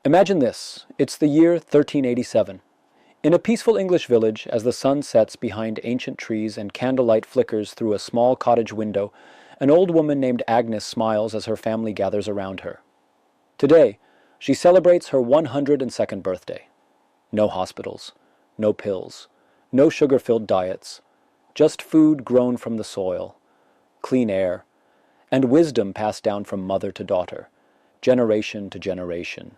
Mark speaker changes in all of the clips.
Speaker 1: Imagine this. It's the year 1387. In a peaceful English village, as the sun sets behind ancient trees and candlelight flickers through a small cottage window, an old woman named Agnes smiles as her family gathers around her. Today, she celebrates her 102nd birthday. No hospitals, no pills, no sugar-filled diets, just food grown from the soil, clean air, and wisdom passed down from mother to daughter, generation to generation.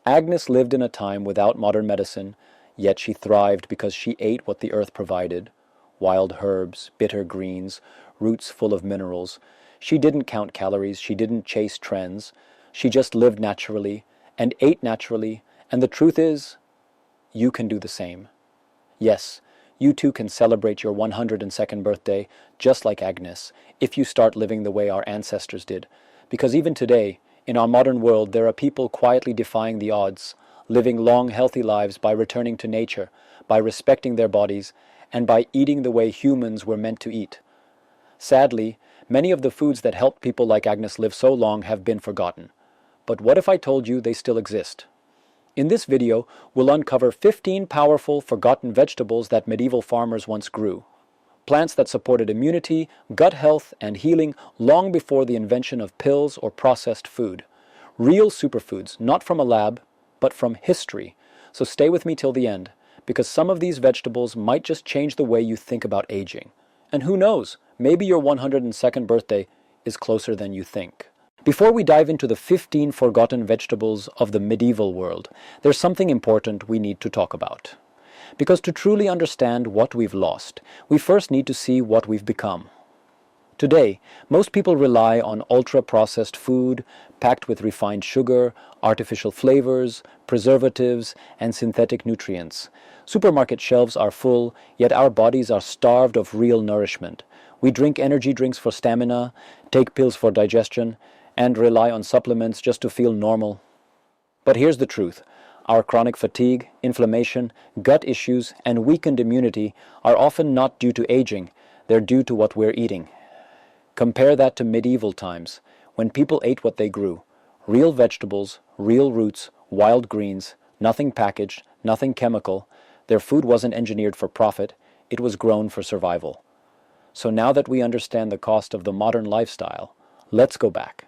Speaker 1: Agnes lived in a time without modern medicine, yet she thrived because she ate what the earth provided: wild herbs, bitter greens, roots full of minerals. She didn't count calories, she didn't chase trends. She just lived naturally and ate naturally, and the truth is, you can do the same. Yes, you too can celebrate your 102nd birthday, just like Agnes, if you start living the way our ancestors did. Because even today, in our modern world, there are people quietly defying the odds, living long, healthy lives by returning to nature, by respecting their bodies, and by eating the way humans were meant to eat. Sadly, many of the foods that helped people like Agnes live so long have been forgotten. But what if I told you they still exist? In this video, we'll uncover 15 powerful, forgotten vegetables that medieval farmers once grew. Plants that supported immunity, gut health, and healing long before the invention of pills or processed food. Real superfoods, not from a lab, but from history. So stay with me till the end, because some of these vegetables might just change the way you think about aging. And who knows, maybe your 102nd birthday is closer than you think. Before we dive into the 15 forgotten vegetables of the medieval world, there's something important we need to talk about. Because to truly understand what we've lost, we first need to see what we've become. Today, most people rely on ultra-processed food, packed with refined sugar, artificial flavors, preservatives, and synthetic nutrients. Supermarket shelves are full, yet our bodies are starved of real nourishment. We drink energy drinks for stamina, take pills for digestion, and rely on supplements just to feel normal. But here's the truth. Our chronic fatigue, inflammation, gut issues, and weakened immunity are often not due to aging, they're due to what we're eating. Compare that to medieval times, when people ate what they grew. Real vegetables, real roots, wild greens, nothing packaged, nothing chemical. Their food wasn't engineered for profit, it was grown for survival. So now that we understand the cost of the modern lifestyle, let's go back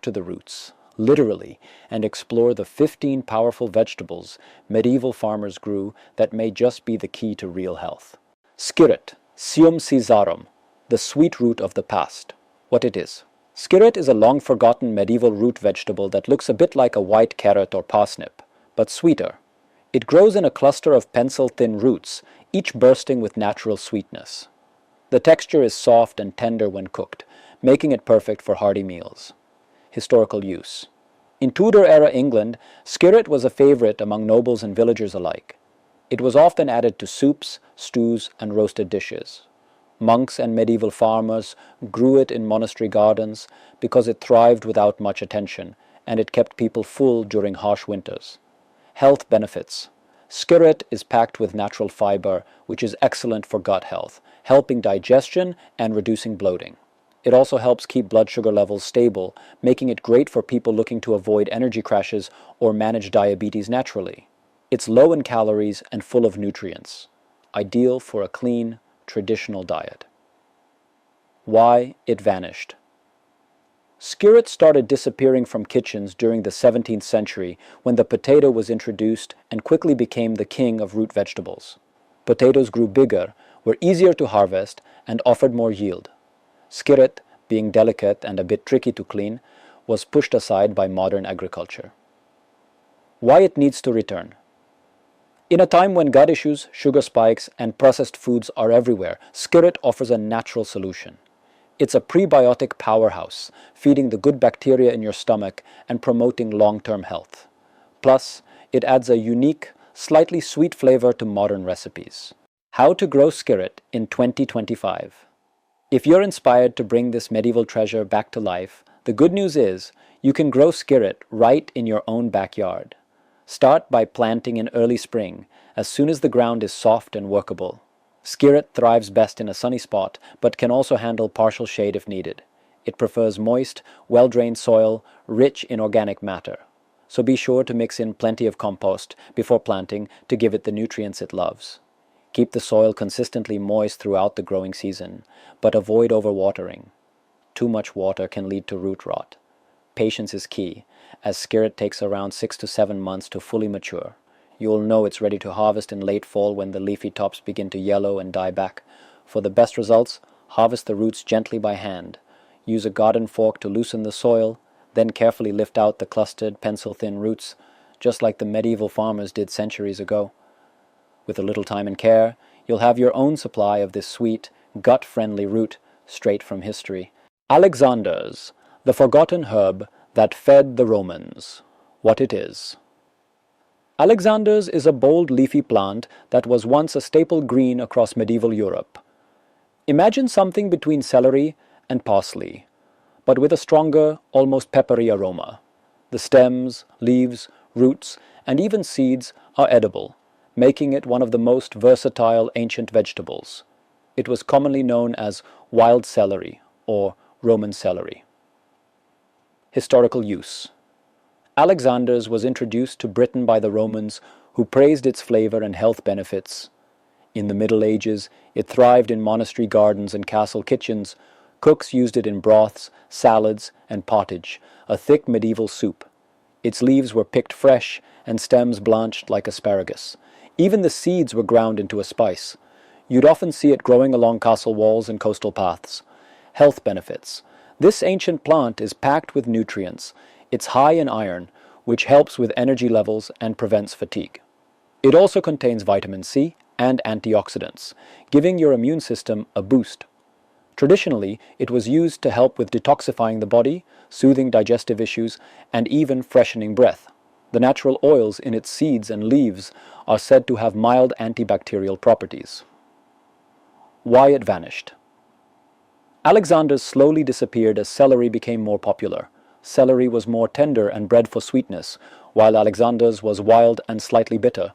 Speaker 1: to the roots, literally, and explore the 15 powerful vegetables medieval farmers grew that may just be the key to real health. Skirret, Sium Caesarum, the sweet root of the past. What it is. Skirret is a long-forgotten medieval root vegetable that looks a bit like a white carrot or parsnip, but sweeter. It grows in a cluster of pencil-thin roots, each bursting with natural sweetness. The texture is soft and tender when cooked, making it perfect for hearty meals. Historical use. In Tudor-era England, skirret was a favorite among nobles and villagers alike. It was often added to soups, stews, and roasted dishes. Monks and medieval farmers grew it in monastery gardens because it thrived without much attention, and it kept people full during harsh winters. Health benefits. Skirret is packed with natural fiber, which is excellent for gut health, helping digestion and reducing bloating. It also helps keep blood sugar levels stable, making it great for people looking to avoid energy crashes or manage diabetes naturally. It's low in calories and full of nutrients, ideal for a clean, traditional diet. Why it vanished. Skirret started disappearing from kitchens during the 17th century when the potato was introduced and quickly became the king of root vegetables. Potatoes grew bigger, were easier to harvest, and offered more yield. Skirret, being delicate and a bit tricky to clean, was pushed aside by modern agriculture. Why it needs to return. In a time when gut issues, sugar spikes, and processed foods are everywhere, skirret offers a natural solution. It's a prebiotic powerhouse, feeding the good bacteria in your stomach and promoting long-term health. Plus, it adds a unique, slightly sweet flavor to modern recipes. How to grow skirret in 2025. If you're inspired to bring this medieval treasure back to life, the good news is you can grow skirret right in your own backyard. Start by planting in early spring, as soon as the ground is soft and workable. Skirret thrives best in a sunny spot, but can also handle partial shade if needed. It prefers moist, well-drained soil, rich in organic matter. so be sure to mix in plenty of compost before planting to give it the nutrients it loves. Keep the soil consistently moist throughout the growing season, but avoid overwatering. Too much water can lead to root rot. Patience is key, as skirret takes around 6 to 7 months to fully mature. You will know it's ready to harvest in late fall when the leafy tops begin to yellow and die back. For the best results, harvest the roots gently by hand. Use a garden fork to loosen the soil, then carefully lift out the clustered, pencil-thin roots, just like the medieval farmers did centuries ago. With a little time and care, you'll have your own supply of this sweet, gut-friendly root straight from history. Alexander's, the forgotten herb that fed the Romans. What it is. Alexander's is a bold leafy plant that was once a staple green across medieval Europe. Imagine something between celery and parsley, but with a stronger, almost peppery aroma. The stems, leaves, roots, and even seeds are edible, making it one of the most versatile ancient vegetables. It was commonly known as wild celery or Roman celery. Historical use. Alexander's was introduced to Britain by the Romans, who praised its flavor and health benefits. In the Middle Ages, it thrived in monastery gardens and castle kitchens. Cooks used it in broths, salads, and pottage, a thick medieval soup. Its leaves were picked fresh and stems blanched like asparagus. Even the seeds were ground into a spice. You'd often see it growing along castle walls and coastal paths. Health benefits. This ancient plant is packed with nutrients. It's high in iron, which helps with energy levels and prevents fatigue. It also contains vitamin C and antioxidants, giving your immune system a boost. Traditionally, it was used to help with detoxifying the body, soothing digestive issues, and even freshening breath. The natural oils in its seeds and leaves are said to have mild antibacterial properties. Why it vanished. Alexander's slowly disappeared as celery became more popular. Celery was more tender and bred for sweetness, while Alexander's was wild and slightly bitter.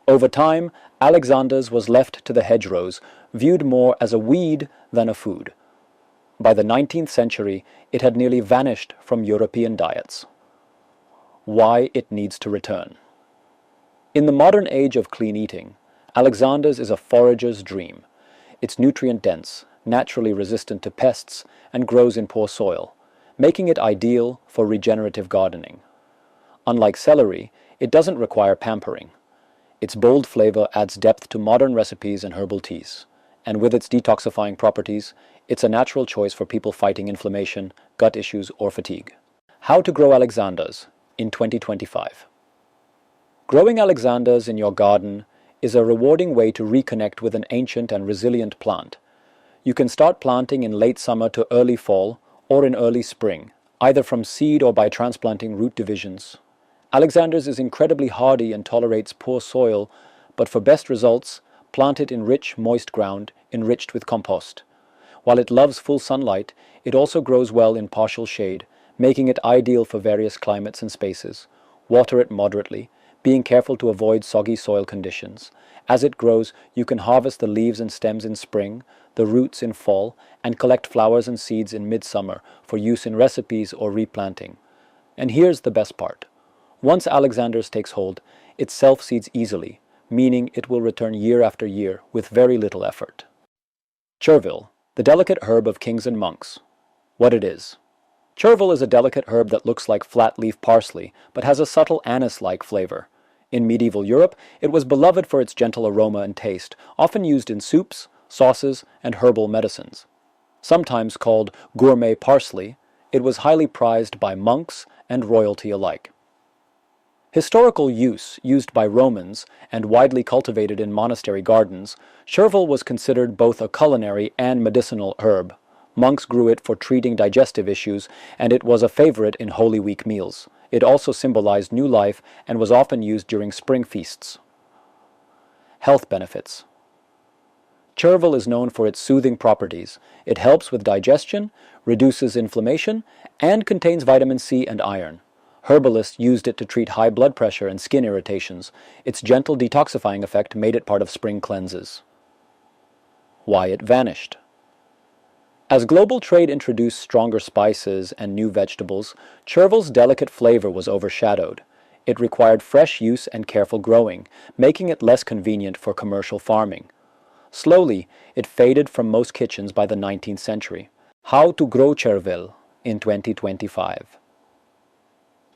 Speaker 1: Over time, Alexander's was left to the hedgerows, viewed more as a weed than a food. By the 19th century, it had nearly vanished from European diets. Why it needs to return. In the modern age of clean eating, Alexander's is a forager's dream. It's nutrient-dense, naturally resistant to pests, and grows in poor soil, making it ideal for regenerative gardening. Unlike celery, it doesn't require pampering. Its bold flavor adds depth to modern recipes and herbal teas, and with its detoxifying properties, it's a natural choice for people fighting inflammation, gut issues, or fatigue. How to grow Alexander's in 2025. Growing Alexander's in your garden is a rewarding way to reconnect with an ancient and resilient plant. You can start planting in late summer to early fall or in early spring, either from seed or by transplanting root divisions. Alexander's is incredibly hardy and tolerates poor soil, but for best results, plant it in rich, moist ground enriched with compost. While it loves full sunlight, it also grows well in partial shade, making it ideal for various climates and spaces. Water it moderately, being careful to avoid soggy soil conditions. As it grows, you can harvest the leaves and stems in spring, the roots in fall, and collect flowers and seeds in midsummer for use in recipes or replanting. And here's the best part. Once Alexander's takes hold, it self-seeds easily, meaning it will return year after year with very little effort. Chervil, the delicate herb of kings and monks. What it is. Chervil is a delicate herb that looks like flat-leaf parsley, but has a subtle anise-like flavor. In medieval Europe, it was beloved for its gentle aroma and taste, often used in soups, sauces, and herbal medicines. Sometimes called gourmet parsley, it was highly prized by monks and royalty alike. Historical use used by Romans and widely cultivated in monastery gardens, chervil was considered both a culinary and medicinal herb. Monks grew it for treating digestive issues, and it was a favorite in Holy Week meals. It also symbolized new life and was often used during spring feasts. Health benefits. Chervil is known for its soothing properties. It helps with digestion, reduces inflammation, and contains vitamin C and iron. Herbalists used it to treat high blood pressure and skin irritations. Its gentle detoxifying effect made it part of spring cleanses. Why it vanished. As global trade introduced stronger spices and new vegetables, chervil's delicate flavor was overshadowed. It required fresh use and careful growing, making it less convenient for commercial farming. Slowly, it faded from most kitchens by the 19th century. How to grow chervil in 2025.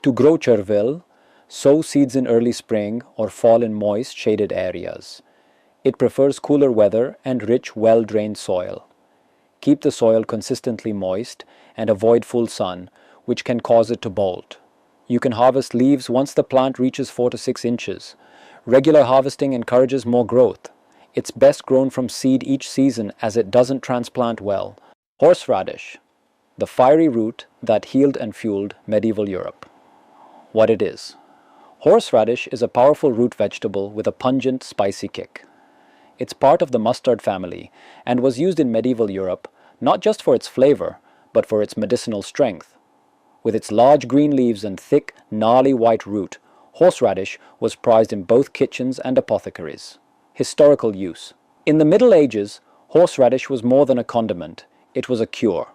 Speaker 1: To grow chervil, sow seeds in early spring or fall in moist, shaded areas. It prefers cooler weather and rich, well-drained soil. Keep the soil consistently moist and avoid full sun, which can cause it to bolt. You can harvest leaves once the plant reaches 4 to 6 inches. Regular harvesting encourages more growth. It's best grown from seed each season as it doesn't transplant well. Horseradish, the fiery root that healed and fueled medieval Europe. What it is. Horseradish is a powerful root vegetable with a pungent, spicy kick. It's part of the mustard family and was used in medieval Europe not just for its flavor, but for its medicinal strength. With its large green leaves and thick, gnarly white root, horseradish was prized in both kitchens and apothecaries. Historical use. In the Middle Ages, horseradish was more than a condiment, it was a cure.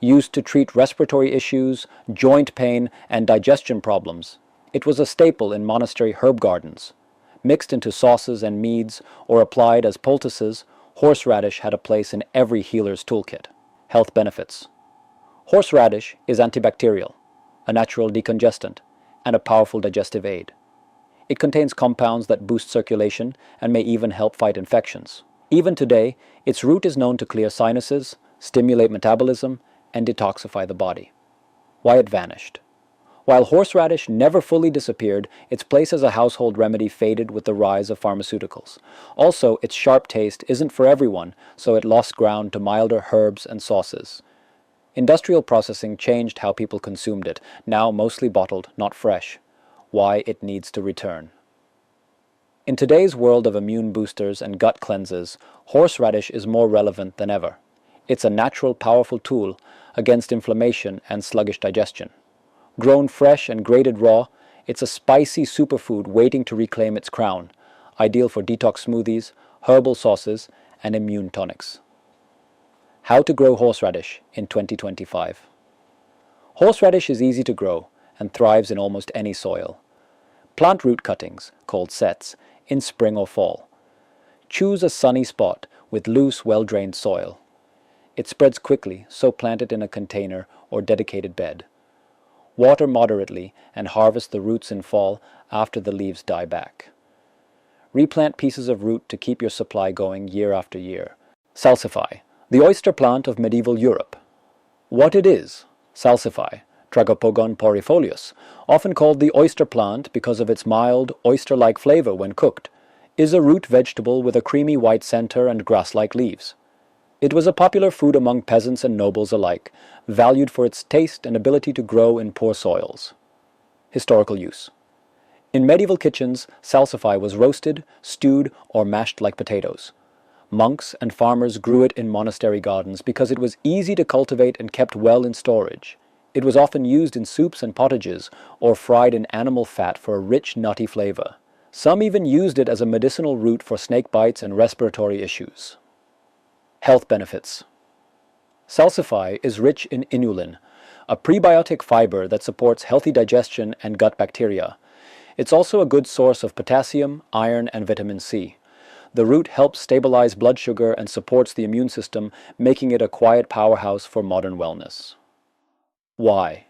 Speaker 1: Used to treat respiratory issues, joint pain, and digestion problems, it was a staple in monastery herb gardens. Mixed into sauces and meads or applied as poultices, horseradish had a place in every healer's toolkit. Health benefits. Horseradish is antibacterial, a natural decongestant, and a powerful digestive aid. It contains compounds that boost circulation and may even help fight infections. Even today, its root is known to clear sinuses, stimulate metabolism, and detoxify the body. Why it vanished. While horseradish never fully disappeared, its place as a household remedy faded with the rise of pharmaceuticals. Also, its sharp taste isn't for everyone, so it lost ground to milder herbs and sauces. Industrial processing changed how people consumed it, now mostly bottled, not fresh. Why it needs to return. In today's world of immune boosters and gut cleanses, horseradish is more relevant than ever. It's a natural, powerful tool against inflammation and sluggish digestion. Grown fresh and grated raw, it's a spicy superfood waiting to reclaim its crown, ideal for detox smoothies, herbal sauces, and immune tonics. How to grow horseradish in 2025. Horseradish is easy to grow and thrives in almost any soil. Plant root cuttings, called sets, in spring or fall. Choose a sunny spot with loose, well-drained soil. It spreads quickly, so plant it in a container or dedicated bed. Water moderately and harvest the roots in fall after the leaves die back. Replant pieces of root to keep your supply going year after year. Salsify, the oyster plant of medieval Europe. What it is. Salsify, Tragopogon porifolius, often called the oyster plant because of its mild, oyster-like flavor when cooked, is a root vegetable with a creamy white center and grass-like leaves. It was a popular food among peasants and nobles alike, valued for its taste and ability to grow in poor soils. Historical use. In medieval kitchens, salsify was roasted, stewed, or mashed like potatoes. Monks and farmers grew it in monastery gardens because it was easy to cultivate and kept well in storage. It was often used in soups and pottages, or fried in animal fat for a rich, nutty flavor. Some even used it as a medicinal root for snake bites and respiratory issues. Health benefits. Salsify is rich in inulin, a prebiotic fiber that supports healthy digestion and gut bacteria. It's also a good source of potassium, iron, and vitamin C. The root helps stabilize blood sugar and supports the immune system, making it a quiet powerhouse for modern wellness. Why?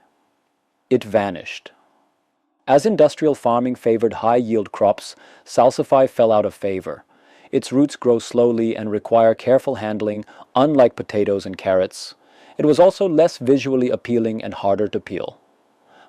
Speaker 1: It vanished. As industrial farming favored high-yield crops, salsify fell out of favor. Its roots grow slowly and require careful handling, unlike potatoes and carrots. It was also less visually appealing and harder to peel.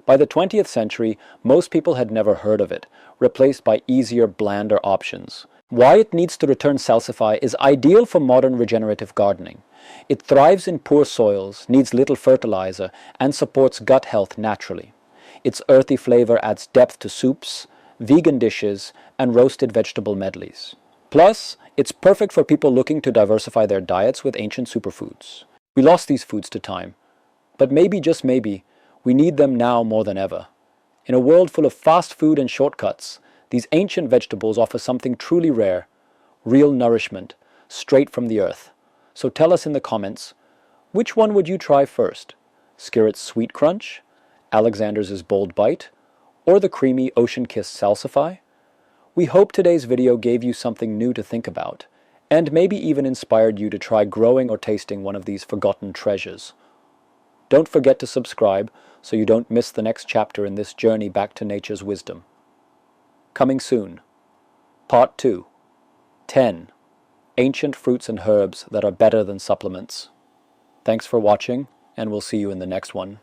Speaker 1: By the 20th century, most people had never heard of it, replaced by easier, blander options. Why it needs to return salsify is ideal for modern regenerative gardening. It thrives in poor soils, needs little fertilizer, and supports gut health naturally. Its earthy flavor adds depth to soups, vegan dishes, and roasted vegetable medleys. Plus, it's perfect for people looking to diversify their diets with ancient superfoods. We lost these foods to time, but maybe, just maybe, we need them now more than ever. In a world full of fast food and shortcuts, these ancient vegetables offer something truly rare, real nourishment, straight from the earth. So tell us in the comments, Which one would you try first? Skirrett's Sweet Crunch, Alexander's Bold Bite, or the creamy Ocean Kiss Salsify? We hope today's video gave you something new to think about, and maybe even inspired you to try growing or tasting one of these forgotten treasures. Don't forget to subscribe so you don't miss the next chapter in this journey back to nature's wisdom. Coming soon. Part 2. 10. Ancient fruits and herbs that are better than supplements. Thanks for watching, and we'll see you in the next one.